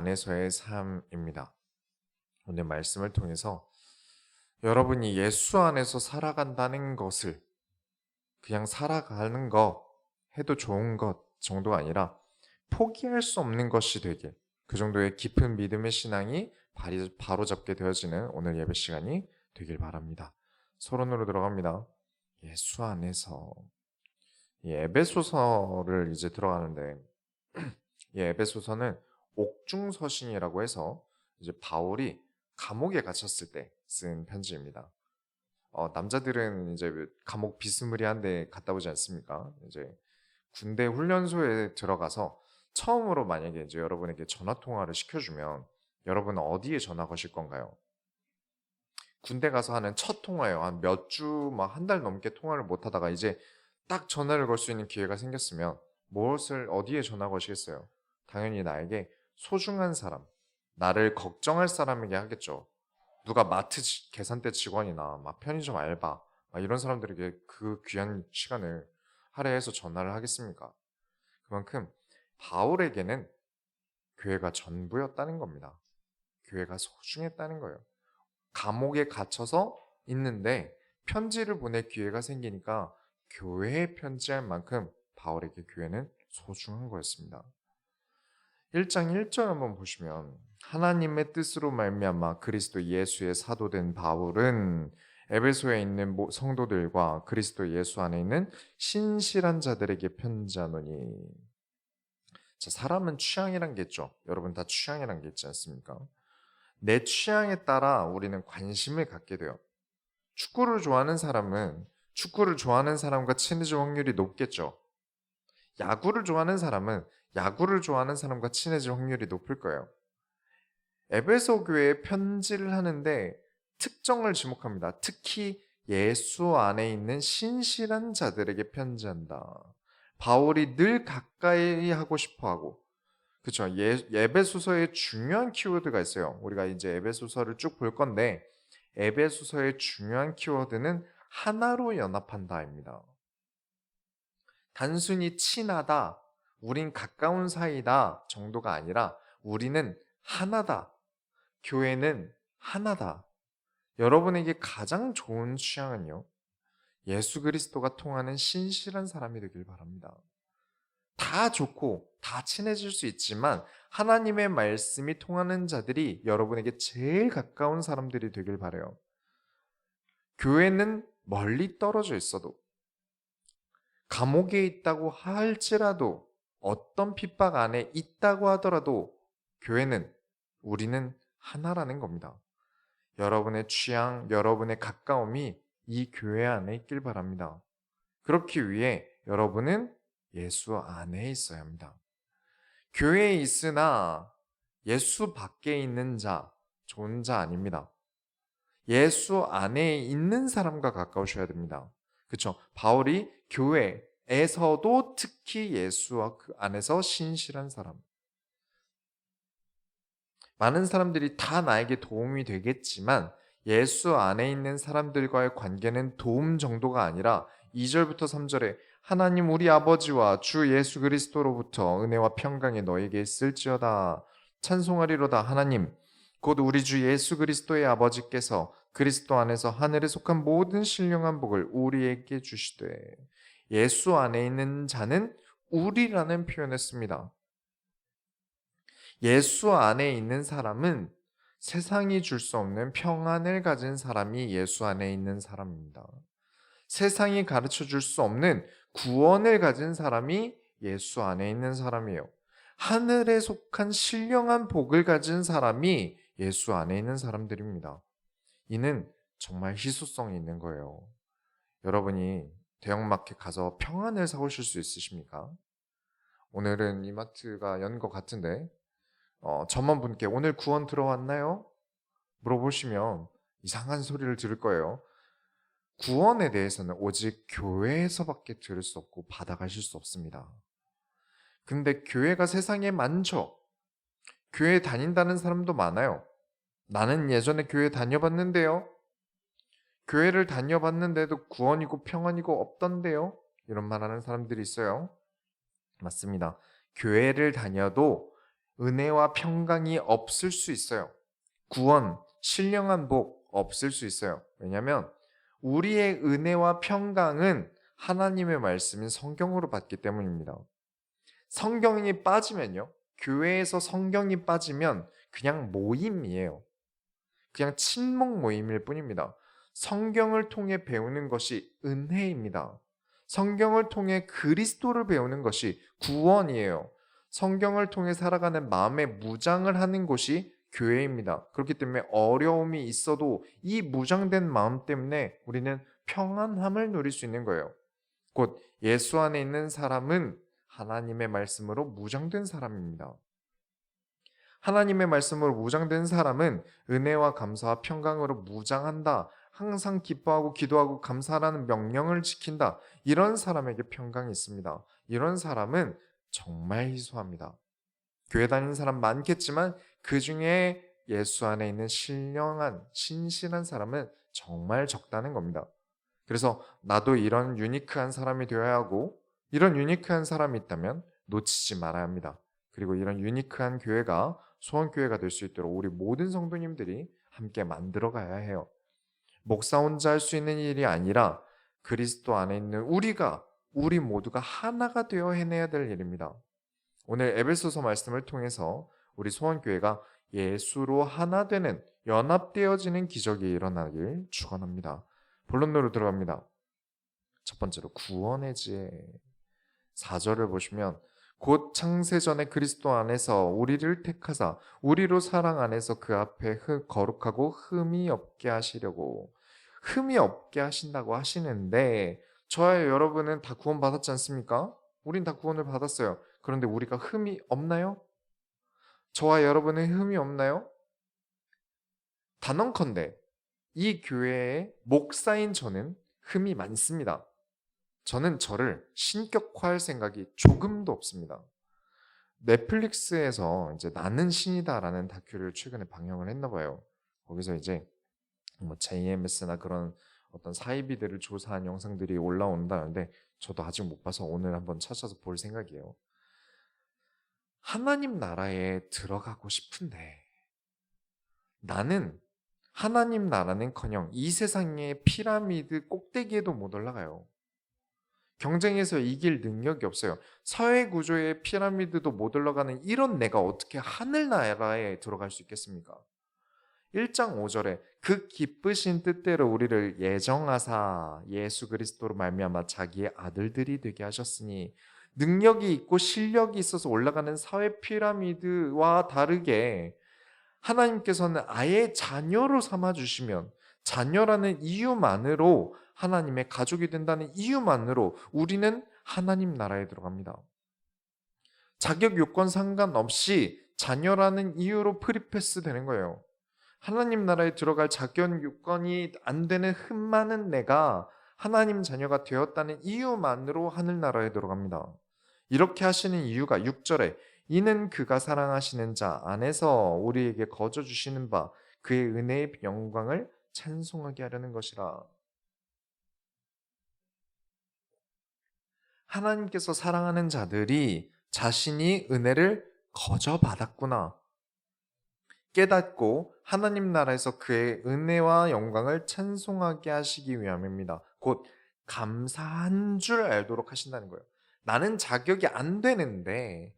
안에서의 삶입니다. 오늘 말씀을 통해서 여러분이 예수 안에서 살아간다는 것을 그냥 살아가는 것, 해도 좋은 것 정도가 아니라 포기할 수 없는 것이 되길, 그 정도의 깊은 믿음의 신앙이 바로잡게 되어지는 오늘 예배 시간이 되길 바랍니다. 서론으로 들어갑니다. 예수 안에서. 이 에베소서를 이제 들어가는데, 이 에베소서는 옥중서신이라고 해서 이제 바울이 감옥에 갇혔을 때 쓴 편지입니다. 남자들은 이제 감옥 비스무리한 데 갔다 오지 않습니까? 이제 군대 훈련소에 들어가서 처음으로 만약에 이제 여러분에게 전화 통화를 시켜주면 여러분은 어디에 전화 거실 건가요? 군대 가서 하는 첫 통화예요. 한 몇 주, 막 한 달 넘게 통화를 못 하다가 이제 딱 전화를 걸 수 있는 기회가 생겼으면 어디에 전화 거시겠어요? 당연히 나에게 소중한 사람, 나를 걱정할 사람에게 하겠죠. 누가 계산대 직원이나 막 편의점 알바, 막 이런 사람들에게 그 귀한 시간을 할애해서 전화를 하겠습니까? 그만큼 바울에게는 교회가 전부였다는 겁니다. 교회가 소중했다는 거예요. 감옥에 gat혀서 있는데 편지를 보낼 기회가 생기니까 교회에 편지할 만큼 바울에게 교회는 소중한 거였습니다. 1장 1절 한번 보시면 하나님의 뜻으로 말미암아 그리스도 예수의 사도된 바울은 에베소에 있는 성도들과 그리스도 예수 안에 있는 신실한 자들에게 편지하노니. 자, 사람은 취향이란 게 있죠. 여러분 다 취향이란 게 있지 않습니까? 내 취향에 따라 우리는 관심을 갖게 돼요. 축구를 좋아하는 사람은 축구를 좋아하는 사람과 친해질 확률이 높겠죠. 야구를 좋아하는 사람은 야구를 좋아하는 사람과 친해질 확률이 높을 거예요. 에베소 교회에 편지를 하는데 특정을 지목합니다. 특히 예수 안에 있는 신실한 자들에게 편지한다. 바울이 늘 가까이 하고 싶어 하고, 그렇죠. 에베소서에 중요한 키워드가 있어요. 우리가 이제 에베소서를 쭉 볼 건데 에베소서의 중요한 키워드는 하나로 연합한다입니다. 단순히 친하다, 우린 가까운 사이다 정도가 아니라 우리는 하나다. 교회는 하나다. 여러분에게 가장 좋은 취향은요, 예수 그리스도가 통하는 신실한 사람이 되길 바랍니다. 다 좋고 다 친해질 수 있지만 하나님의 말씀이 통하는 자들이 여러분에게 제일 가까운 사람들이 되길 바라요. 교회는 멀리 떨어져 있어도, 감옥에 있다고 할지라도, 어떤 핍박 안에 있다고 하더라도 우리는 하나라는 겁니다. 여러분의 취향, 여러분의 가까움이 이 교회 안에 있길 바랍니다. 그렇기 위해 여러분은 예수 안에 있어야 합니다. 교회에 있으나 예수 밖에 있는 자, 좋은 자 아닙니다. 예수 안에 있는 사람과 가까우셔야 됩니다. 그렇죠? 바울이 교회에서도 특히 예수와 그 안에서 신실한 사람. 많은 사람들이 다 나에게 도움이 되겠지만 예수 안에 있는 사람들과의 관계는 도움 정도가 아니라 2절부터 3절에 하나님 우리 아버지와 주 예수 그리스도로부터 은혜와 평강이 너에게 있을지어다. 찬송하리로다. 하나님 곧 우리 주 예수 그리스도의 아버지께서 그리스도 안에서 하늘에 속한 모든 신령한 복을 우리에게 주시되. 예수 안에 있는 자는 우리라는 표현을 씁니다. 예수 안에 있는 사람은 세상이 줄 수 없는 평안을 가진 사람이 예수 안에 있는 사람입니다. 세상이 가르쳐 줄 수 없는 구원을 가진 사람이 예수 안에 있는 사람이에요. 하늘에 속한 신령한 복을 가진 사람이 예수 안에 있는 사람들입니다. 이는 정말 희소성이 있는 거예요. 여러분이 대형마켓 가서 평안을 사오실 수 있으십니까? 오늘은 이마트가 연 것 같은데 점원분께 오늘 구원 들어왔나요? 물어보시면 이상한 소리를 들을 거예요. 구원에 대해서는 오직 교회에서밖에 들을 수 없고 받아가실 수 없습니다. 근데 교회가 세상에 많죠. 교회 다닌다는 사람도 많아요. 나는 예전에 교회 다녀봤는데요. 교회를 다녀봤는데도 구원이고 평안이고 없던데요. 이런 말 하는 사람들이 있어요. 맞습니다. 교회를 다녀도 은혜와 평강이 없을 수 있어요. 구원, 신령한 복 없을 수 있어요. 왜냐하면 우리의 은혜와 평강은 하나님의 말씀인 성경으로 받기 때문입니다. 성경이 빠지면요, 교회에서 성경이 빠지면 그냥 모임이에요. 그냥 친목 모임일 뿐입니다. 성경을 통해 배우는 것이 은혜입니다. 성경을 통해 그리스도를 배우는 것이 구원이에요. 성경을 통해 살아가는 마음의 무장을 하는 곳이 교회입니다. 그렇기 때문에 어려움이 있어도 이 무장된 마음 때문에 우리는 평안함을 누릴 수 있는 거예요. 곧 예수 안에 있는 사람은 하나님의 말씀으로 무장된 사람입니다. 하나님의 말씀으로 무장된 사람은 은혜와 감사와 평강으로 무장한다. 항상 기뻐하고 기도하고 감사하라는 명령을 지킨다. 이런 사람에게 평강이 있습니다. 이런 사람은 정말 희소합니다. 교회 다니는 사람 많겠지만 그 중에 예수 안에 있는 신령한 신실한 사람은 정말 적다는 겁니다. 그래서 나도 이런 유니크한 사람이 되어야 하고, 이런 유니크한 사람이 있다면 놓치지 말아야 합니다. 그리고 이런 유니크한 교회가 소원교회가 될 수 있도록 우리 모든 성도님들이 함께 만들어 가야 해요. 목사 혼자 할 수 있는 일이 아니라 그리스도 안에 있는 우리 모두가 하나가 되어 해내야 될 일입니다. 오늘 에베소서 말씀을 통해서 우리 소원교회가 예수로 하나 되는, 연합되어지는 기적이 일어나길 축원합니다. 본론으로 들어갑니다. 첫 번째로 구원의 지혜. 4절을 보시면 곧 창세전에 그리스도 안에서 우리를 택하사 우리로 사랑 안에서 그 앞에 거룩하고 흠이 없게 하시려고. 흠이 없게 하신다고 하시는데 저와 여러분은 다 구원 받았지 않습니까? 우린 다 구원을 받았어요. 그런데 우리가 흠이 없나요? 저와 여러분은 흠이 없나요? 단언컨대 이 교회의 목사인 저는 흠이 많습니다. 저는 저를 신격화할 생각이 조금도 없습니다. 넷플릭스에서 이제 나는 신이다라는 다큐를 최근에 방영을 했나 봐요. 거기서 이제 뭐 JMS나 그런 어떤 사이비들을 조사한 영상들이 올라온다는데 저도 아직 못 봐서 오늘 한번 찾아서 볼 생각이에요. 하나님 나라에 들어가고 싶은데 나는 하나님 나라는커녕 이 세상의 피라미드 꼭대기에도 못 올라가요. 경쟁에서 이길 능력이 없어요. 사회 구조의 피라미드도 못 올라가는 이런 내가 어떻게 하늘나라에 들어갈 수 있겠습니까? 1장 5절에 그 기쁘신 뜻대로 우리를 예정하사 예수 그리스도로 말미암아 자기의 아들들이 되게 하셨으니, 능력이 있고 실력이 있어서 올라가는 사회 피라미드와 다르게 하나님께서는 아예 자녀로 삼아주시면, 자녀라는 이유만으로, 하나님의 가족이 된다는 이유만으로 우리는 하나님 나라에 들어갑니다. 자격 요건 상관없이 자녀라는 이유로 프리패스 되는 거예요. 하나님 나라에 들어갈 자격 요건이 안 되는 흠 많은 내가 하나님 자녀가 되었다는 이유만으로 하늘나라에 들어갑니다. 이렇게 하시는 이유가 6절에 이는 그가 사랑하시는 자 안에서 우리에게 거저 주시는 바 그의 은혜의 영광을 찬송하게 하려는 것이라. 하나님께서 사랑하는 자들이 자신이 은혜를 거저 받았구나 깨닫고 하나님 나라에서 그의 은혜와 영광을 찬송하게 하시기 위함입니다. 곧 감사한 줄 알도록 하신다는 거예요. 나는 자격이 안 되는데,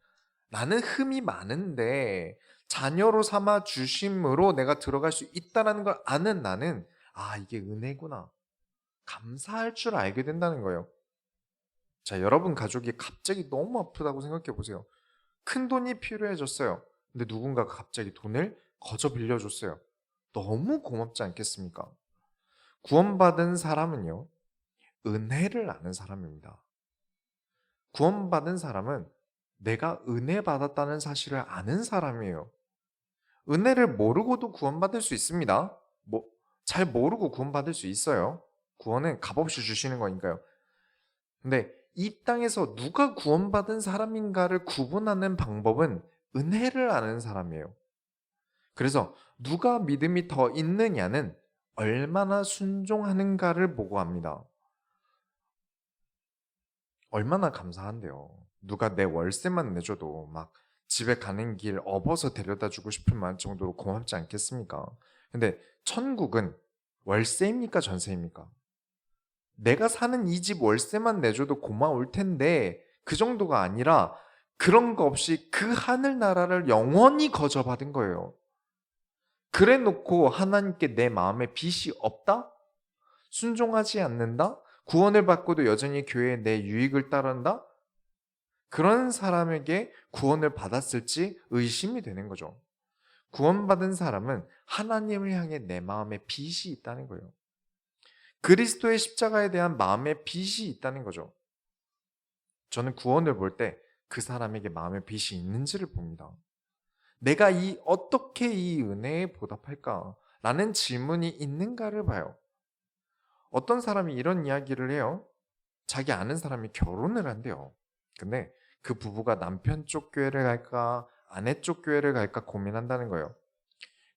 나는 흠이 많은데 자녀로 삼아 주심으로 내가 들어갈 수 있다는 걸 아는 나는 이게 은혜구나, 감사할 줄 알게 된다는 거예요. 자, 여러분 가족이 갑자기 너무 아프다고 생각해 보세요. 큰 돈이 필요해졌어요. 근데 누군가가 갑자기 돈을 거저 빌려줬어요. 너무 고맙지 않겠습니까? 구원받은 사람은요, 은혜를 아는 사람입니다. 구원받은 사람은 내가 은혜 받았다는 사실을 아는 사람이에요. 은혜를 모르고도 구원받을 수 있습니다. 잘 모르고 구원받을 수 있어요. 구원은 값없이 주시는 거니까요. 근데 이 땅에서 누가 구원받은 사람인가를 구분하는 방법은 은혜를 아는 사람이에요. 그래서 누가 믿음이 더 있느냐는 얼마나 순종하는가를 보고 합니다. 얼마나 감사한데요. 누가 내 월세만 내줘도 막 집에 가는 길 업어서 데려다 주고 싶을 만할 정도로 고맙지 않겠습니까? 근데 천국은 월세입니까? 전세입니까? 내가 사는 이 집 월세만 내줘도 고마울 텐데 그 정도가 아니라 그런 거 없이 그 하늘나라를 영원히 거저받은 거예요. 그래 놓고 하나님께 내 마음에 빚이 없다? 순종하지 않는다? 구원을 받고도 여전히 교회에 내 유익을 따른다? 그런 사람에게 구원을 받았을지 의심이 되는 거죠. 구원받은 사람은 하나님을 향해 내 마음에 빚이 있다는 거예요. 그리스도의 십자가에 대한 마음의 빚이 있다는 거죠. 저는 구원을 볼 때 그 사람에게 마음의 빚이 있는지를 봅니다. 내가 어떻게 이 은혜에 보답할까? 라는 질문이 있는가를 봐요. 어떤 사람이 이런 이야기를 해요. 자기 아는 사람이 결혼을 한대요. 근데 그 부부가 남편 쪽 교회를 갈까, 아내 쪽 교회를 갈까 고민한다는 거예요.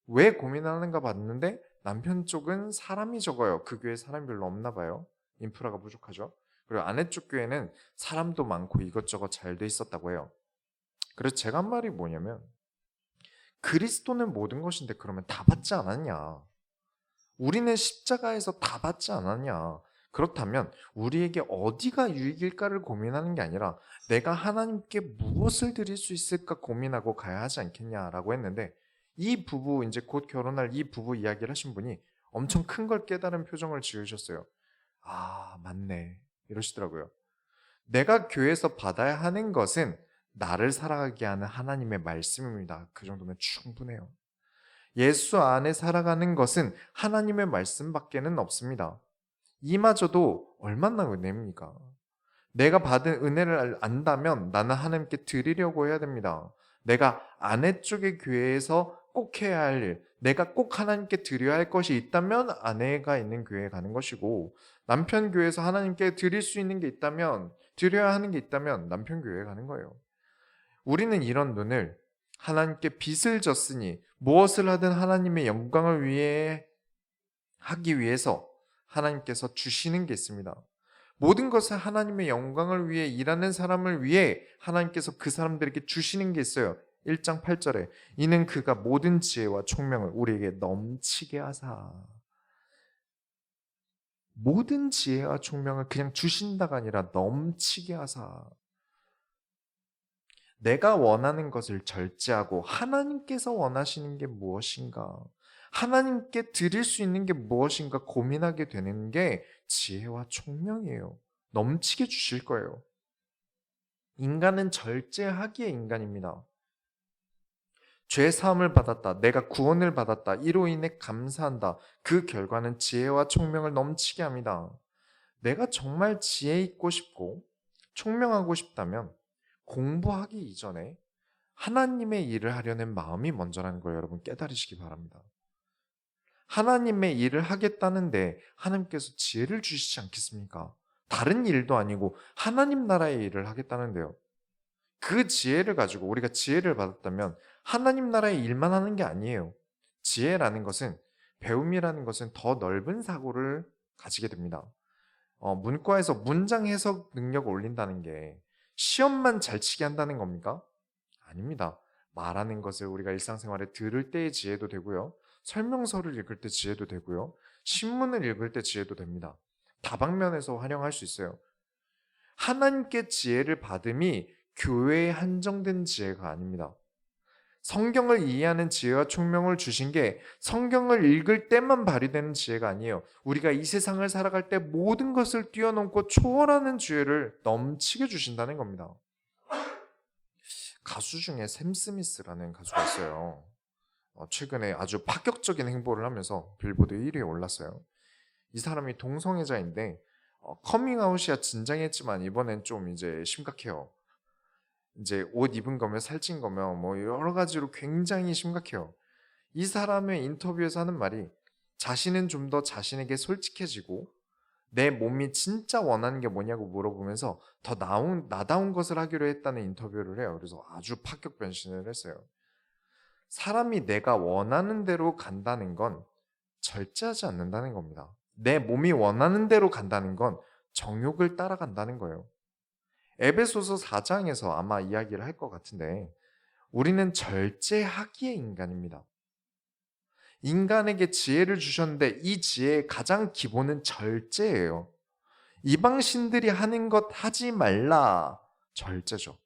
왜 고민하는가 봤는데 남편 쪽은 사람이 적어요. 그 교회 사람이 별로 없나 봐요. 인프라가 부족하죠. 그리고 아내 쪽 교회는 사람도 많고 이것저것 잘 돼 있었다고 해요. 그래서 제가 한 말이 뭐냐면 그리스도는 모든 것인데 그러면 다 받지 않았냐? 우리는 십자가에서 다 받지 않았냐? 그렇다면 우리에게 어디가 유익일까를 고민하는 게 아니라 내가 하나님께 무엇을 드릴 수 있을까 고민하고 가야 하지 않겠냐라고 했는데 이 부부 이제 곧 결혼할 이 부부 이야기를 하신 분이 엄청 큰 걸 깨달은 표정을 지으셨어요. 아, 맞네. 이러시더라고요. 내가 교회에서 받아야 하는 것은 나를 살아가게 하는 하나님의 말씀입니다. 그 정도면 충분해요. 예수 안에 살아가는 것은 하나님의 말씀밖에는 없습니다. 이마저도 얼마나 은혜입니까? 내가 받은 은혜를 안다면 나는 하나님께 드리려고 해야 됩니다. 내가 아내 쪽의 교회에서 꼭 해야 할 일, 내가 꼭 하나님께 드려야 할 것이 있다면 아내가 있는 교회에 가는 것이고 남편 교회에서 하나님께 드릴 수 있는 게 있다면 드려야 하는 게 있다면 남편 교회에 가는 거예요. 우리는 이런 눈을 하나님께 빚을 졌으니 무엇을 하든 하나님의 영광을 위해 하기 위해서 하나님께서 주시는 게 있습니다. 모든 것을 하나님의 영광을 위해 일하는 사람을 위해 하나님께서 그 사람들에게 주시는 게 있어요. 1장 8절에 이는 그가 모든 지혜와 총명을 우리에게 넘치게 하사 모든 지혜와 총명을 그냥 주신다가 아니라 넘치게 하사 내가 원하는 것을 절제하고 하나님께서 원하시는 게 무엇인가? 하나님께 드릴 수 있는 게 무엇인가 고민하게 되는 게 지혜와 총명이에요. 넘치게 주실 거예요. 인간은 절제하기의 인간입니다. 죄 사함을 받았다. 내가 구원을 받았다. 이로 인해 감사한다. 그 결과는 지혜와 총명을 넘치게 합니다. 내가 정말 지혜 있고 싶고 총명하고 싶다면 공부하기 이전에 하나님의 일을 하려는 마음이 먼저라는 걸 여러분 깨달으시기 바랍니다. 하나님의 일을 하겠다는데 하나님께서 지혜를 주시지 않겠습니까? 다른 일도 아니고 하나님 나라의 일을 하겠다는데요. 그 지혜를 가지고 우리가 지혜를 받았다면 하나님 나라의 일만 하는 게 아니에요. 지혜라는 것은 배움이라는 것은 더 넓은 사고를 가지게 됩니다. 문과에서 문장 해석 능력을 올린다는 게 시험만 잘 치게 한다는 겁니까? 아닙니다. 말하는 것을 우리가 일상생활에 들을 때의 지혜도 되고요. 설명서를 읽을 때 지혜도 되고요. 신문을 읽을 때 지혜도 됩니다. 다방면에서 활용할 수 있어요. 하나님께 지혜를 받음이 교회에 한정된 지혜가 아닙니다. 성경을 이해하는 지혜와 총명을 주신 게 성경을 읽을 때만 발휘되는 지혜가 아니에요. 우리가 이 세상을 살아갈 때 모든 것을 뛰어넘고 초월하는 지혜를 넘치게 주신다는 겁니다. 가수 중에 샘 스미스라는 가수가 있어요. 최근에 아주 파격적인 행보를 하면서 빌보드 1위에 올랐어요. 이 사람이 동성애자인데 커밍아웃이야 진작했지만 이번엔 좀 이제 심각해요. 이제 옷 입은 거면 살찐 거면 뭐 여러 가지로 굉장히 심각해요. 이 사람의 인터뷰에서 하는 말이 자신은 좀 더 자신에게 솔직해지고 내 몸이 진짜 원하는 게 뭐냐고 물어보면서 더 나다운 것을 하기로 했다는 인터뷰를 해요. 그래서 아주 파격 변신을 했어요. 사람이 내가 원하는 대로 간다는 건 절제하지 않는다는 겁니다. 내 몸이 원하는 대로 간다는 건 정욕을 따라간다는 거예요. 에베소서 4장에서 아마 이야기를 할 것 같은데 우리는 절제하기의 인간입니다. 인간에게 지혜를 주셨는데 이 지혜의 가장 기본은 절제예요. 이방신들이 하는 것 하지 말라. 절제죠.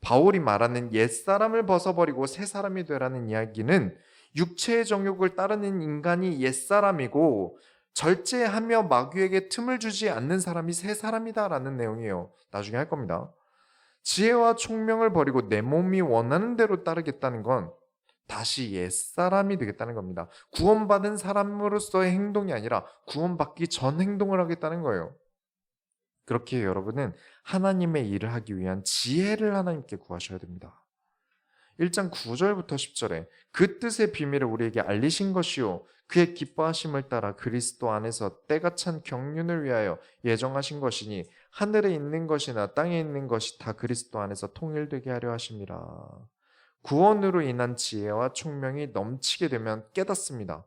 바울이 말하는 옛사람을 벗어버리고 새사람이 되라는 이야기는 육체의 정욕을 따르는 인간이 옛사람이고 절제하며 마귀에게 틈을 주지 않는 사람이 새사람이다라는 내용이에요. 나중에 할 겁니다. 지혜와 총명을 버리고 내 몸이 원하는 대로 따르겠다는 건 다시 옛사람이 되겠다는 겁니다. 구원받은 사람으로서의 행동이 아니라 구원받기 전 행동을 하겠다는 거예요. 그렇게 여러분은 하나님의 일을 하기 위한 지혜를 하나님께 구하셔야 됩니다. 1장 9절부터 10절에 그 뜻의 비밀을 우리에게 알리신 것이요 그의 기뻐하심을 따라 그리스도 안에서 때가 찬 경륜을 위하여 예정하신 것이니 하늘에 있는 것이나 땅에 있는 것이 다 그리스도 안에서 통일되게 하려 하심이라. 구원으로 인한 지혜와 총명이 넘치게 되면 깨닫습니다.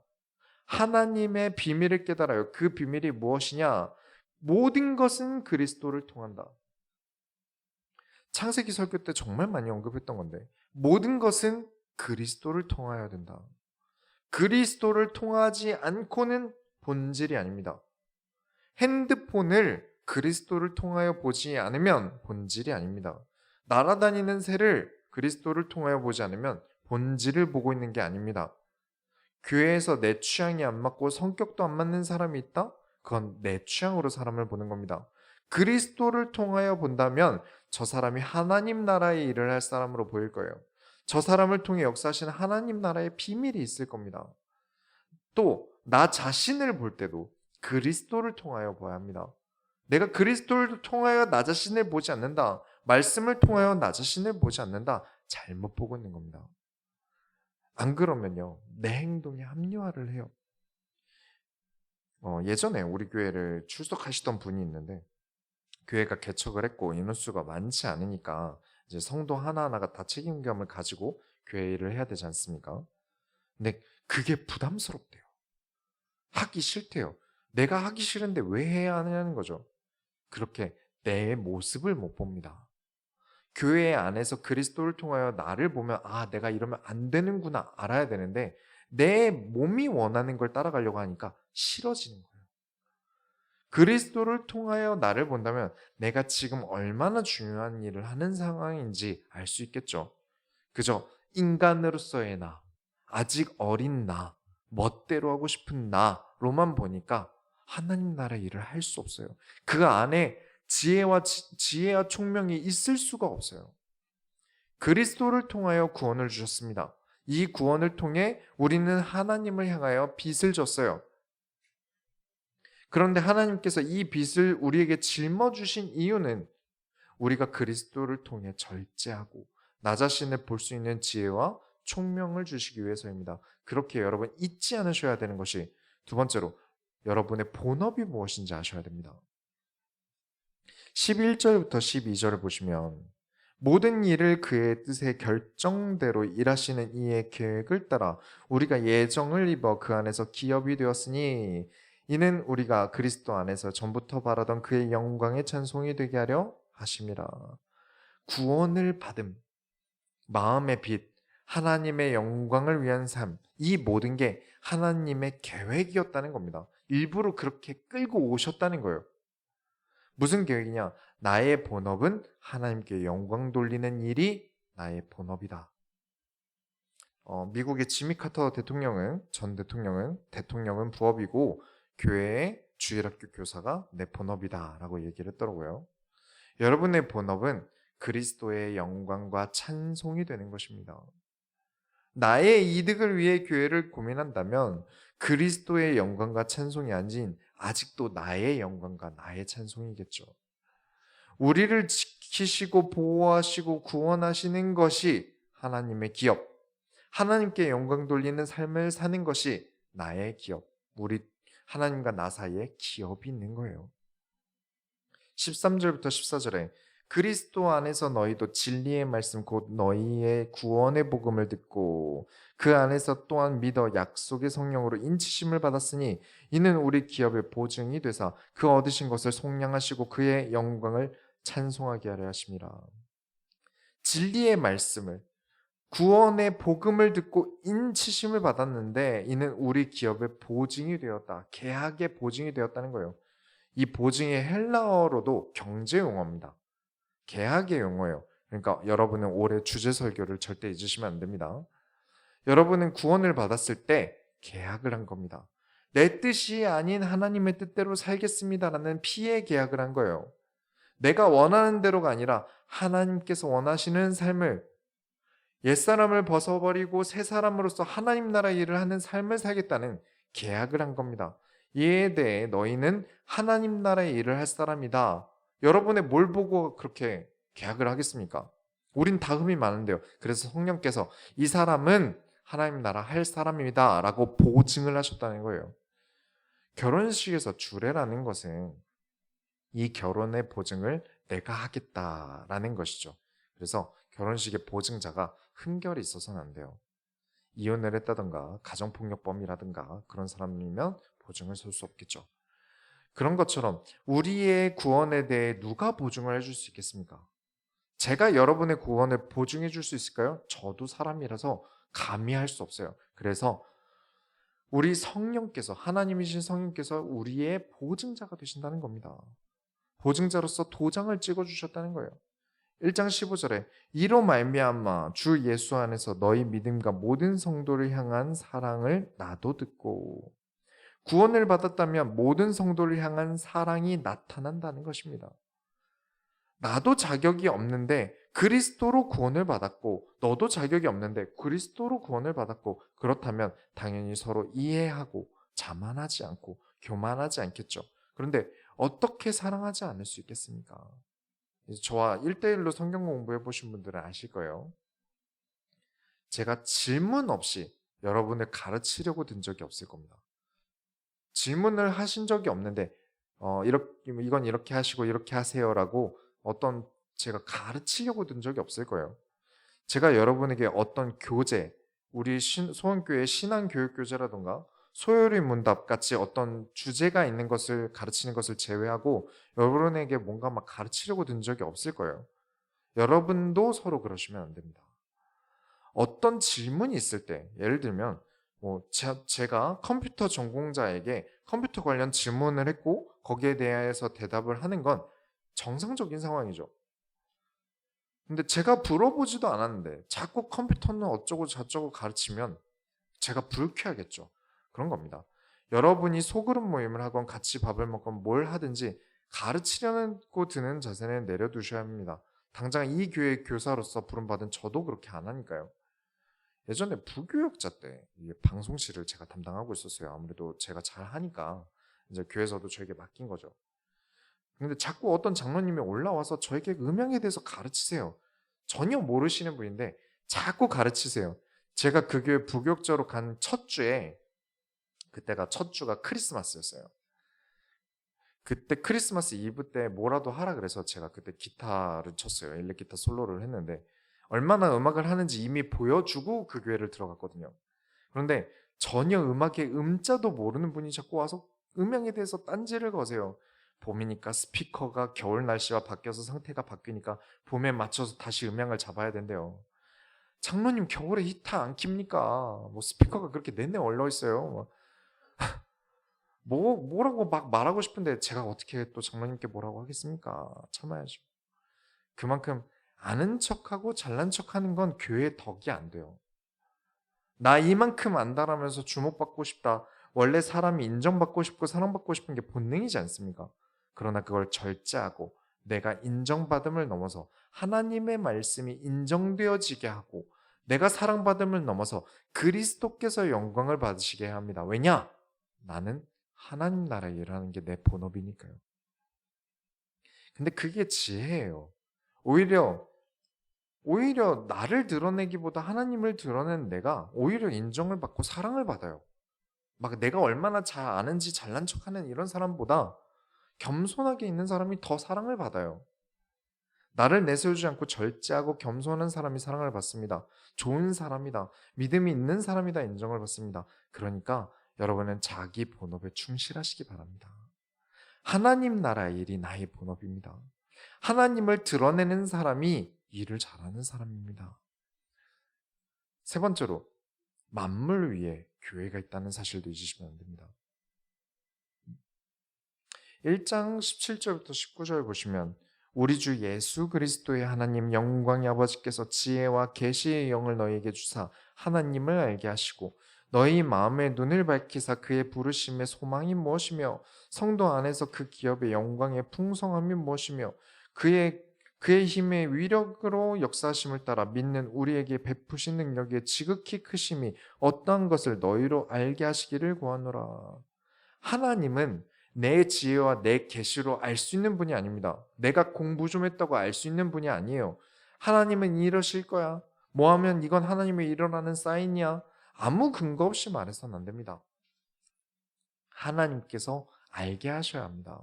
하나님의 비밀을 깨달아요. 그 비밀이 무엇이냐? 모든 것은 그리스도를 통한다. 창세기 설교 때 정말 많이 언급했던 건데 모든 것은 그리스도를 통하여야 된다. 그리스도를 통하지 않고는 본질이 아닙니다. 핸드폰을 그리스도를 통하여 보지 않으면 본질이 아닙니다. 날아다니는 새를 그리스도를 통하여 보지 않으면 본질을 보고 있는 게 아닙니다. 교회에서 내 취향이 안 맞고 성격도 안 맞는 사람이 있다? 그건 내 취향으로 사람을 보는 겁니다. 그리스도를 통하여 본다면 저 사람이 하나님 나라의 일을 할 사람으로 보일 거예요. 저 사람을 통해 역사하시는 하나님 나라의 비밀이 있을 겁니다. 또 나 자신을 볼 때도 그리스도를 통하여 봐야 합니다. 내가 그리스도를 통하여 나 자신을 보지 않는다. 말씀을 통하여 나 자신을 보지 않는다. 잘못 보고 있는 겁니다. 안 그러면요. 내 행동에 합리화를 해요. 예전에 우리 교회를 출석하시던 분이 있는데 교회가 개척을 했고 인원수가 많지 않으니까 이제 성도 하나하나가 다 책임감을 가지고 교회 일을 해야 되지 않습니까? 근데 그게 부담스럽대요. 하기 싫대요. 내가 하기 싫은데 왜 해야 하냐는 거죠. 그렇게 내 모습을 못 봅니다. 교회 안에서 그리스도를 통하여 나를 보면 내가 이러면 안 되는구나 알아야 되는데 내 몸이 원하는 걸 따라가려고 하니까 싫어지는 거예요. 그리스도를 통하여 나를 본다면 내가 지금 얼마나 중요한 일을 하는 상황인지 알 수 있겠죠. 그저 인간으로서의 나, 아직 어린 나, 멋대로 하고 싶은 나로만 보니까 하나님 나라의 일을 할 수 없어요. 그 안에 지혜와 총명이 있을 수가 없어요. 그리스도를 통하여 구원을 주셨습니다. 이 구원을 통해 우리는 하나님을 향하여 빚을 졌어요. 그런데 하나님께서 이 빚을 우리에게 짊어주신 이유는 우리가 그리스도를 통해 절제하고 나 자신을 볼 수 있는 지혜와 총명을 주시기 위해서입니다. 그렇게 여러분 잊지 않으셔야 되는 것이 두 번째로 여러분의 본업이 무엇인지 아셔야 됩니다. 11절부터 12절을 보시면 모든 일을 그의 뜻의 결정대로 일하시는 이의 계획을 따라 우리가 예정을 입어 그 안에서 기업이 되었으니 이는 우리가 그리스도 안에서 전부터 바라던 그의 영광의 찬송이 되게 하려 하심이라. 구원을 받음, 마음의 빛, 하나님의 영광을 위한 삶, 이 모든 게 하나님의 계획이었다는 겁니다. 일부러 그렇게 끌고 오셨다는 거예요. 무슨 계획이냐? 나의 본업은 하나님께 영광 돌리는 일이 나의 본업이다. 미국의 지미 카터 전 대통령은 부업이고 교회의 주일학교 교사가 내 본업이다라고 얘기를 했더라고요. 여러분의 본업은 그리스도의 영광과 찬송이 되는 것입니다. 나의 이득을 위해 교회를 고민한다면 그리스도의 영광과 찬송이 아닌 아직도 나의 영광과 나의 찬송이겠죠. 우리를 지키시고 보호하시고 구원하시는 것이 하나님의 기업, 하나님께 영광 돌리는 삶을 사는 것이 나의 기업, 우리 하나님과 나 사이에 기업이 있는 거예요. 13절부터 14절에 그리스도 안에서 너희도 진리의 말씀 곧 너희의 구원의 복음을 듣고 그 안에서 또한 믿어 약속의 성령으로 인치심을 받았으니 이는 우리 기업의 보증이 되사 그 얻으신 것을 속량하시고 그의 영광을 찬송하게 하려 하심이라. 진리의 말씀을 구원의 복음을 듣고 인치심을 받았는데 이는 우리 기업의 보증이 되었다. 계약의 보증이 되었다는 거예요. 이 보증이 헬라어로도 경제 용어입니다. 계약의 용어예요. 그러니까 여러분은 올해 주제 설교를 절대 잊으시면 안 됩니다. 여러분은 구원을 받았을 때 계약을 한 겁니다. 내 뜻이 아닌 하나님의 뜻대로 살겠습니다라는 피의 계약을 한 거예요. 내가 원하는 대로가 아니라 하나님께서 원하시는 삶을, 옛사람을 벗어버리고 새 사람으로서 하나님 나라 일을 하는 삶을 살겠다는 계약을 한 겁니다. 이에 대해 너희는 하나님 나라의 일을 할 사람이다. 여러분의 뭘 보고 그렇게 계약을 하겠습니까? 우린 다 흠이 많은데요. 그래서 성령께서 이 사람은 하나님 나라 할 사람입니다 라고 보증을 하셨다는 거예요. 결혼식에서 주례라는 것은 이 결혼의 보증을 내가 하겠다라는 것이죠. 그래서 결혼식의 보증자가 흠결이 있어서는 안 돼요. 이혼을 했다든가 가정폭력범이라든가 그런 사람이면 보증을 설 수 없겠죠. 그런 것처럼 우리의 구원에 대해 누가 보증을 해줄 수 있겠습니까? 제가 여러분의 구원을 보증해 줄 수 있을까요? 저도 사람이라서 감히 할 수 없어요. 그래서 우리 성령께서, 하나님이신 성령께서 우리의 보증자가 되신다는 겁니다. 보증자로서 도장을 찍어주셨다는 거예요. 1장 15절에 이로 말미암아 주 예수 안에서 너희 믿음과 모든 성도를 향한 사랑을 나도 듣고, 구원을 받았다면 모든 성도를 향한 사랑이 나타난다는 것입니다. 나도 자격이 없는데 그리스도로 구원을 받았고, 너도 자격이 없는데 그리스도로 구원을 받았고, 그렇다면 당연히 서로 이해하고 자만하지 않고 교만하지 않겠죠. 그런데 어떻게 사랑하지 않을 수 있겠습니까? 저와 1대1로 성경 공부해 보신 분들은 아실 거예요. 제가 질문 없이 여러분을 가르치려고 든 적이 없을 겁니다. 질문을 하신 적이 없는데 이건 이렇게 하시고 이렇게 하세요라고 어떤 제가 가르치려고 든 적이 없을 거예요. 제가 여러분에게 어떤 교재, 우리 소원교회 신앙교육교재라든가 소요리 문답 같이 어떤 주제가 있는 것을 가르치는 것을 제외하고 여러분에게 뭔가 막 가르치려고 든 적이 없을 거예요. 여러분도 서로 그러시면 안 됩니다. 어떤 질문이 있을 때, 예를 들면 제가 컴퓨터 전공자에게 컴퓨터 관련 질문을 했고 거기에 대해서 대답을 하는 건 정상적인 상황이죠. 근데 제가 물어보지도 않았는데 자꾸 컴퓨터는 어쩌고 저쩌고 가르치면 제가 불쾌하겠죠. 그런 겁니다. 여러분이 소그룹 모임을 하건 같이 밥을 먹건 뭘 하든지 가르치려고 드는 자세는 내려두셔야 합니다. 당장 이 교회 교사로서 부름받은 저도 그렇게 안 하니까요. 예전에 부교역자 때 방송실을 제가 담당하고 있었어요. 아무래도 제가 잘 하니까 이제 교회에서도 저에게 맡긴 거죠. 근데 자꾸 어떤 장로님이 올라와서 저에게 음향에 대해서 가르치세요. 전혀 모르시는 분인데 자꾸 가르치세요. 제가 그 교회 부교역자로 간 첫 주에, 그때가 첫 주가 크리스마스였어요. 그때 크리스마스 이브 때 뭐라도 하라 그래서 제가 그때 기타를 쳤어요. 일렉기타 솔로를 했는데 얼마나 음악을 하는지 이미 보여주고 그 교회를 들어갔거든요. 그런데 전혀 음악의 음자도 모르는 분이 자꾸 와서 음향에 대해서 딴지를 거세요. 봄이니까 스피커가 겨울 날씨와 바뀌어서 상태가 바뀌니까 봄에 맞춰서 다시 음향을 잡아야 된대요. 장로님 겨울에 히터 안 킵니까? 스피커가 그렇게 내내 올라 있어요. 뭐라고 막 말하고 싶은데 제가 어떻게 또 장로님께 뭐라고 하겠습니까? 참아야죠. 그만큼 아는 척하고 잘난 척하는 건 교회의 덕이 안 돼요. 나 이만큼 안다라면서 주목받고 싶다. 원래 사람이 인정받고 싶고 사랑받고 싶은 게 본능이지 않습니까? 그러나 그걸 절제하고 내가 인정받음을 넘어서 하나님의 말씀이 인정되어지게 하고 내가 사랑받음을 넘어서 그리스도께서 영광을 받으시게 합니다. 왜냐? 나는 하나님 나라에 일하는 게 내 본업이니까요. 근데 그게 지혜예요. 오히려 나를 드러내기보다 하나님을 드러낸 내가 오히려 인정을 받고 사랑을 받아요. 막 내가 얼마나 잘 아는지 잘난 척하는 이런 사람보다 겸손하게 있는 사람이 더 사랑을 받아요. 나를 내세우지 않고 절제하고 겸손한 사람이 사랑을 받습니다. 좋은 사람이다. 믿음이 있는 사람이다. 인정을 받습니다. 그러니까 여러분은 자기 본업에 충실하시기 바랍니다. 하나님 나라의 일이 나의 본업입니다. 하나님을 드러내는 사람이 일을 잘하는 사람입니다. 세 번째로 만물 위에 교회가 있다는 사실도 잊으시면 안 됩니다. 1장 17절부터 19절 보시면 우리 주 예수 그리스도의 하나님 영광의 아버지께서 지혜와 계시의 영을 너희에게 주사 하나님을 알게 하시고 너희 마음의 눈을 밝히사 그의 부르심의 소망이 무엇이며 성도 안에서 그 기업의 영광의 풍성함이 무엇이며 그의 힘의 위력으로 역사하심을 따라 믿는 우리에게 베푸신 능력의 지극히 크심이 어떠한 것을 너희로 알게 하시기를 구하노라. 하나님은 내 지혜와 내 계시로 알 수 있는 분이 아닙니다. 내가 공부 좀 했다고 알 수 있는 분이 아니에요. 하나님은 이러실 거야. 뭐 하면 이건 하나님의 일어나는 사인이야. 아무 근거 없이 말해서는 안 됩니다. 하나님께서 알게 하셔야 합니다.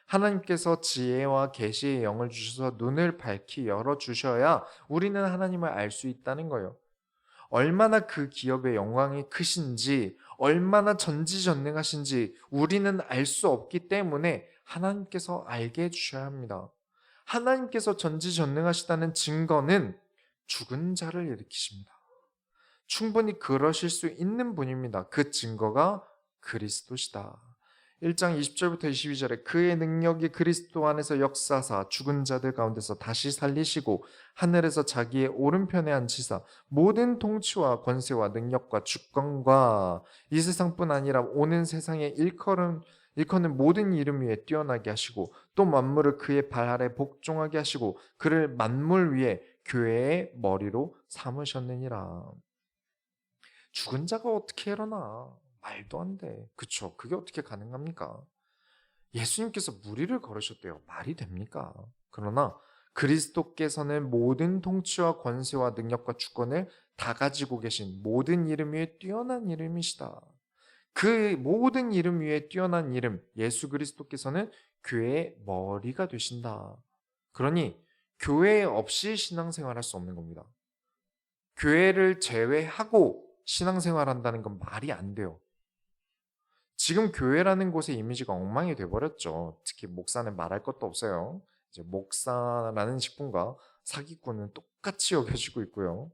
하나님께서 지혜와 계시의 영을 주셔서 눈을 밝히 열어주셔야 우리는 하나님을 알 수 있다는 거예요. 얼마나 그 기업의 영광이 크신지, 얼마나 전지전능하신지 우리는 알 수 없기 때문에 하나님께서 알게 해주셔야 합니다. 하나님께서 전지전능하시다는 증거는 죽은 자를 일으키십니다. 충분히 그러실 수 있는 분입니다. 그 증거가 그리스도시다. 1장 20절부터 22절에 그의 능력이 그리스도 안에서 역사사 죽은 자들 가운데서 다시 살리시고 하늘에서 자기의 오른편에 앉히사 모든 통치와 권세와 능력과 주권과 이 세상뿐 아니라 오는 세상에 일컫는 모든 이름 위에 뛰어나게 하시고 또 만물을 그의 발 아래 복종하게 하시고 그를 만물 위에 교회의 머리로 삼으셨느니라. 죽은 자가 어떻게 일어나? 말도 안 돼. 그쵸? 그게 어떻게 가능합니까? 예수님께서 무리를 걸으셨대요. 말이 됩니까? 그러나 그리스도께서는 모든 통치와 권세와 능력과 주권을 다 가지고 계신 모든 이름 위에 뛰어난 이름이시다. 그 모든 이름 위에 뛰어난 이름 예수 그리스도께서는 교회의 머리가 되신다. 그러니 교회 없이 신앙생활할 수 없는 겁니다. 교회를 제외하고 신앙생활한다는 건 말이 안 돼요. 지금 교회라는 곳의 이미지가 엉망이 돼버렸죠. 특히 목사는 말할 것도 없어요. 이제 목사라는 직분과 사기꾼은 똑같이 여겨지고 있고요.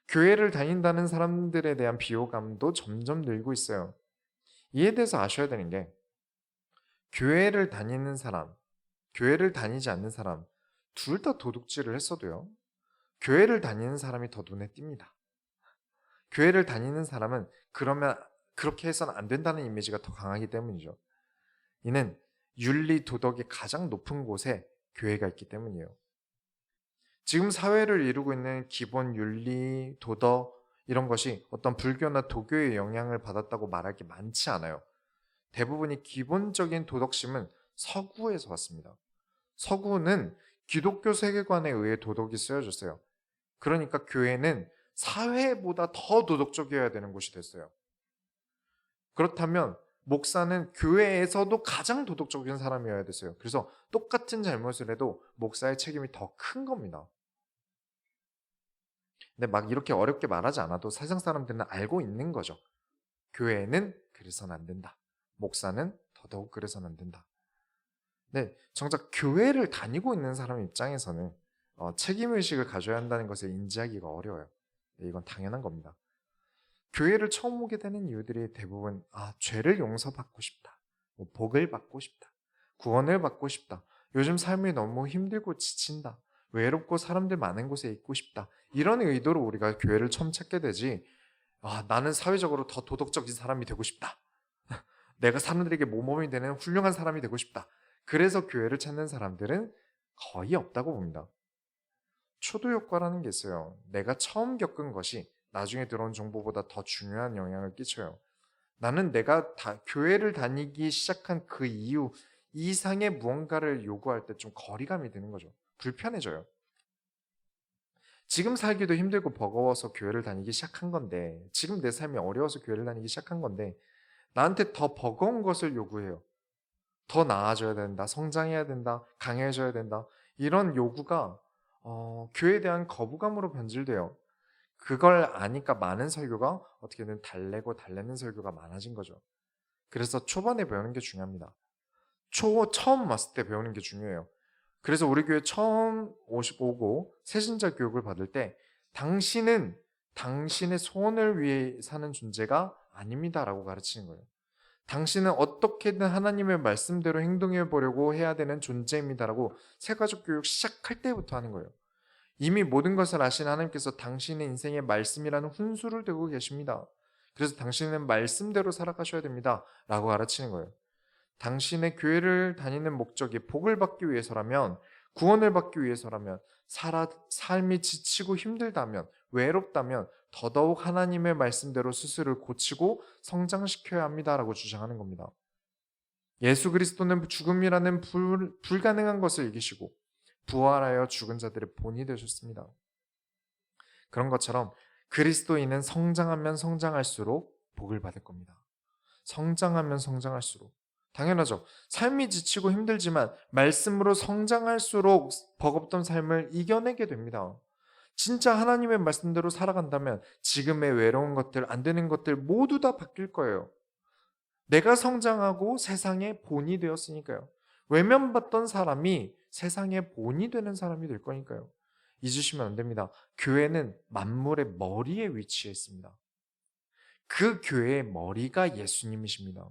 교회를 다닌다는 사람들에 대한 비호감도 점점 늘고 있어요. 이에 대해서 아셔야 되는 게 교회를 다니는 사람, 교회를 다니지 않는 사람 둘 다 도둑질을 했어도요. 교회를 다니는 사람이 더 눈에 띕니다. 교회를 다니는 사람은 그러면 그렇게 해서는 안 된다는 이미지가 더 강하기 때문이죠. 이는 윤리 도덕이 가장 높은 곳에 교회가 있기 때문이에요. 지금 사회를 이루고 있는 기본 윤리, 도덕 이런 것이 어떤 불교나 도교의 영향을 받았다고 말하기 많지 않아요. 대부분이 기본적인 도덕심은 서구에서 왔습니다. 서구는 기독교 세계관에 의해 도덕이 쓰여졌어요. 그러니까 교회는 사회보다 더 도덕적이어야 되는 곳이 됐어요. 그렇다면 목사는 교회에서도 가장 도덕적인 사람이어야 됐어요. 그래서 똑같은 잘못을 해도 목사의 책임이 더 큰 겁니다. 근데 막 이렇게 어렵게 말하지 않아도 세상 사람들은 알고 있는 거죠. 교회는 그래서는 안 된다. 목사는 더더욱 그래서는 안 된다. 근데 정작 교회를 다니고 있는 사람 입장에서는 책임의식을 가져야 한다는 것을 인지하기가 어려워요. 이건 당연한 겁니다. 교회를 처음 오게 되는 이유들이 대부분 죄를 용서받고 싶다. 복을 받고 싶다. 구원을 받고 싶다. 요즘 삶이 너무 힘들고 지친다. 외롭고 사람들 많은 곳에 있고 싶다. 이런 의도로 우리가 교회를 처음 찾게 되지 나는 사회적으로 더 도덕적인 사람이 되고 싶다. 내가 사람들에게 모범이 되는 훌륭한 사람이 되고 싶다. 그래서 교회를 찾는 사람들은 거의 없다고 봅니다. 초도 효과라는 게 있어요. 내가 처음 겪은 것이 나중에 들어온 정보보다 더 중요한 영향을 끼쳐요. 나는 내가 교회를 다니기 시작한 그 이후 이상의 무언가를 요구할 때 좀 거리감이 드는 거죠. 불편해져요. 지금 살기도 힘들고 버거워서 교회를 다니기 시작한 건데, 지금 내 삶이 어려워서 교회를 다니기 시작한 건데, 나한테 더 버거운 것을 요구해요. 더 나아져야 된다, 성장해야 된다, 강해져야 된다. 이런 요구가 교회에 대한 거부감으로 변질돼요. 그걸 아니까 많은 설교가 어떻게든 달래는 설교가 많아진 거죠. 그래서 초반에 배우는 게 중요합니다. 처음 왔을 때 배우는 게 중요해요. 그래서 우리 교회 처음 오고 새신자 교육을 받을 때 당신은 당신의 소원을 위해 사는 존재가 아닙니다라고 가르치는 거예요. 당신은 어떻게든 하나님의 말씀대로 행동해 보려고 해야 되는 존재입니다라고 새가족 교육 시작할 때부터 하는 거예요. 이미 모든 것을 아신 하나님께서 당신의 인생에 말씀이라는 훈수를 두고 계십니다. 그래서 당신은 말씀대로 살아가셔야 됩니다. 라고 가르치는 거예요. 당신의 교회를 다니는 목적이 복을 받기 위해서라면, 구원을 받기 위해서라면, 삶이 지치고 힘들다면, 외롭다면 더더욱 하나님의 말씀대로 스스로를 고치고 성장시켜야 합니다라고 주장하는 겁니다. 예수 그리스도는 죽음이라는 불가능한 것을 이기시고 부활하여 죽은 자들의 본이 되셨습니다. 그런 것처럼 그리스도인은 성장하면 성장할수록 복을 받을 겁니다. 성장하면 성장할수록. 당연하죠. 삶이 지치고 힘들지만 말씀으로 성장할수록 버겁던 삶을 이겨내게 됩니다. 진짜 하나님의 말씀대로 살아간다면 지금의 외로운 것들, 안 되는 것들 모두 다 바뀔 거예요. 내가 성장하고 세상의 본이 되었으니까요. 외면받던 사람이 세상의 본이 되는 사람이 될 거니까요. 잊으시면 안 됩니다. 교회는 만물의 머리에 위치해 있습니다. 그 교회의 머리가 예수님이십니다.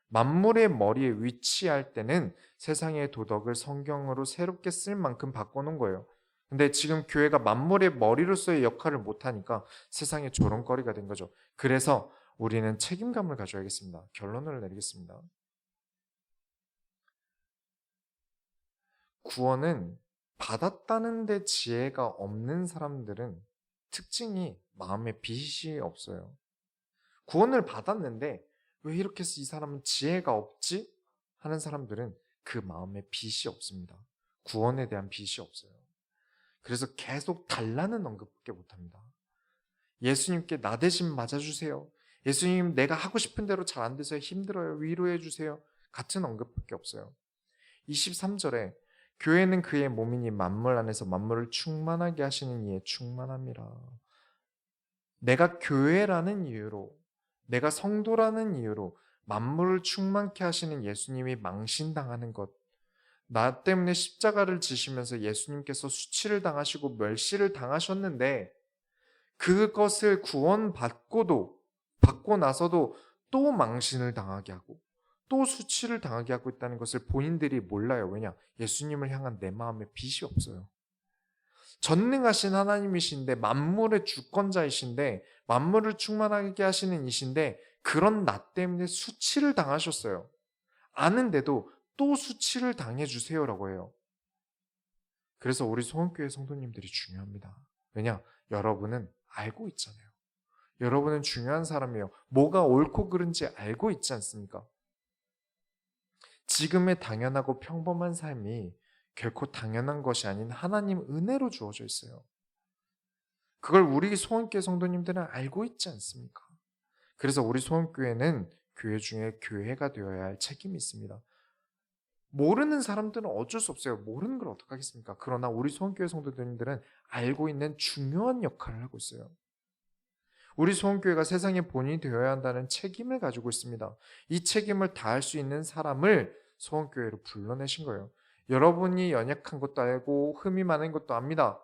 만물의 머리에 위치할 때는 세상의 도덕을 성경으로 새롭게 쓸 만큼 바꿔놓은 거예요. 근데 지금 교회가 만물의 머리로서의 역할을 못하니까 세상의 조롱거리가 된 거죠. 그래서 우리는 책임감을 가져야겠습니다. 결론을 내리겠습니다. 구원은 받았다는 데 지혜가 없는 사람들은 특징이 마음에 빚이 없어요. 구원을 받았는데 왜 이렇게 해서 이 사람은 지혜가 없지? 하는 사람들은 그 마음에 빚이 없습니다. 구원에 대한 빚이 없어요. 그래서 계속 달라는 언급밖에 못합니다. 예수님께 나 대신 맞아주세요. 예수님 내가 하고 싶은 대로 잘 안 돼서 힘들어요. 위로해 주세요. 같은 언급밖에 없어요. 23절에 교회는 그의 몸이니 만물 안에서 만물을 충만하게 하시는 이에 충만함이라. 내가 교회라는 이유로, 내가 성도라는 이유로 만물을 충만케 하시는 예수님이 망신당하는 것, 나 때문에 십자가를 지시면서 예수님께서 수치를 당하시고 멸시를 당하셨는데 그것을 받고 나서도 또 망신을 당하게 하고 또 수치를 당하게 하고 있다는 것을 본인들이 몰라요. 왜냐? 예수님을 향한 내 마음에 빚이 없어요. 전능하신 하나님이신데 만물의 주권자이신데 만물을 충만하게 하시는 이신데 그런 나 때문에 수치를 당하셨어요. 아는데도 또 수치를 당해주세요라고 해요. 그래서 우리 소원교회 성도님들이 중요합니다. 왜냐? 여러분은 알고 있잖아요. 여러분은 중요한 사람이에요. 뭐가 옳고 그른지 알고 있지 않습니까? 지금의 당연하고 평범한 삶이 결코 당연한 것이 아닌 하나님 은혜로 주어져 있어요. 그걸 우리 소원교회 성도님들은 알고 있지 않습니까? 그래서 우리 소원교회는 교회 중에 교회가 되어야 할 책임이 있습니다. 모르는 사람들은 어쩔 수 없어요. 모르는 걸 어떡하겠습니까? 그러나 우리 소원교회 성도님들은 알고 있는 중요한 역할을 하고 있어요. 우리 소원교회가 세상의 본이 되어야 한다는 책임을 가지고 있습니다. 이 책임을 다할 수 있는 사람을 소원교회로 불러내신 거예요. 여러분이 연약한 것도 알고 흠이 많은 것도 압니다.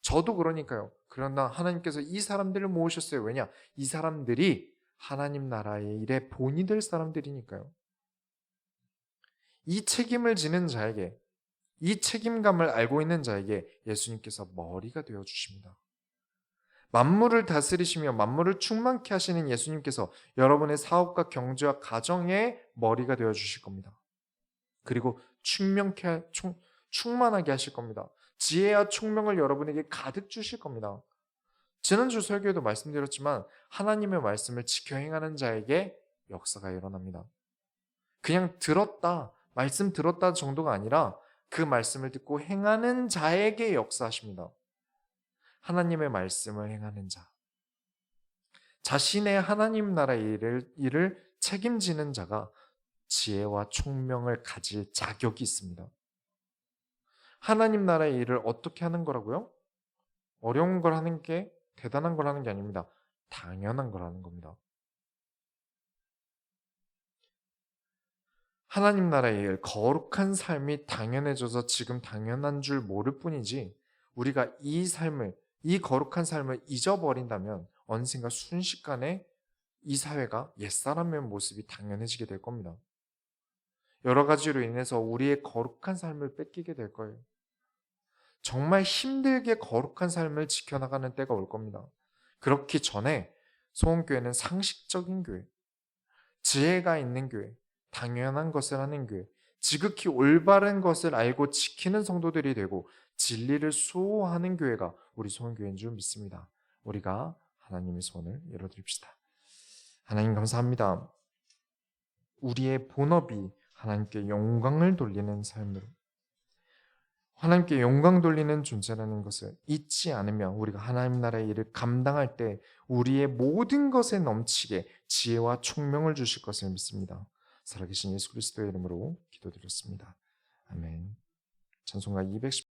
저도 그러니까요. 그러나 하나님께서 이 사람들을 모으셨어요. 왜냐? 이 사람들이 하나님 나라의 일에 본이 될 사람들이니까요. 이 책임을 지는 자에게, 이 책임감을 알고 있는 자에게 예수님께서 머리가 되어 주십니다. 만물을 다스리시며 만물을 충만케 하시는 예수님께서 여러분의 사업과 경제와 가정의 머리가 되어 주실 겁니다. 그리고 충만하게 하실 겁니다. 지혜와 총명을 여러분에게 가득 주실 겁니다. 지난주 설교에도 말씀드렸지만 하나님의 말씀을 지켜 행하는 자에게 역사가 일어납니다. 그냥 말씀 들었다 정도가 아니라 그 말씀을 듣고 행하는 자에게 역사하십니다. 하나님의 말씀을 행하는 자. 자신의 하나님 나라의 일을 책임지는 자가 지혜와 총명을 가질 자격이 있습니다. 하나님 나라의 일을 어떻게 하는 거라고요? 어려운 걸 하는 게 대단한 걸 하는 게 아닙니다. 당연한 걸 하는 겁니다. 하나님 나라의 일, 거룩한 삶이 당연해져서 지금 당연한 줄 모를 뿐이지 우리가 이 삶을 이 거룩한 삶을 잊어버린다면 언젠가 순식간에 이 사회가 옛사람의 모습이 당연해지게 될 겁니다. 여러 가지로 인해서 우리의 거룩한 삶을 뺏기게 될 거예요. 정말 힘들게 거룩한 삶을 지켜나가는 때가 올 겁니다. 그렇기 전에 소원교회는 상식적인 교회, 지혜가 있는 교회, 당연한 것을 하는 교회, 지극히 올바른 것을 알고 지키는 성도들이 되고 진리를 수호하는 교회가 우리 소원교회인 줄 믿습니다. 우리가 하나님의 손을 열어드립시다. 하나님 감사합니다. 우리의 본업이 하나님께 영광을 돌리는 삶으로, 하나님께 영광 돌리는 존재라는 것을 잊지 않으며 우리가 하나님 나라의 일을 감당할 때 우리의 모든 것에 넘치게 지혜와 총명을 주실 것을 믿습니다. 살아계신 예수 그리스도의 이름으로 기도드렸습니다. 아멘. 찬송가 210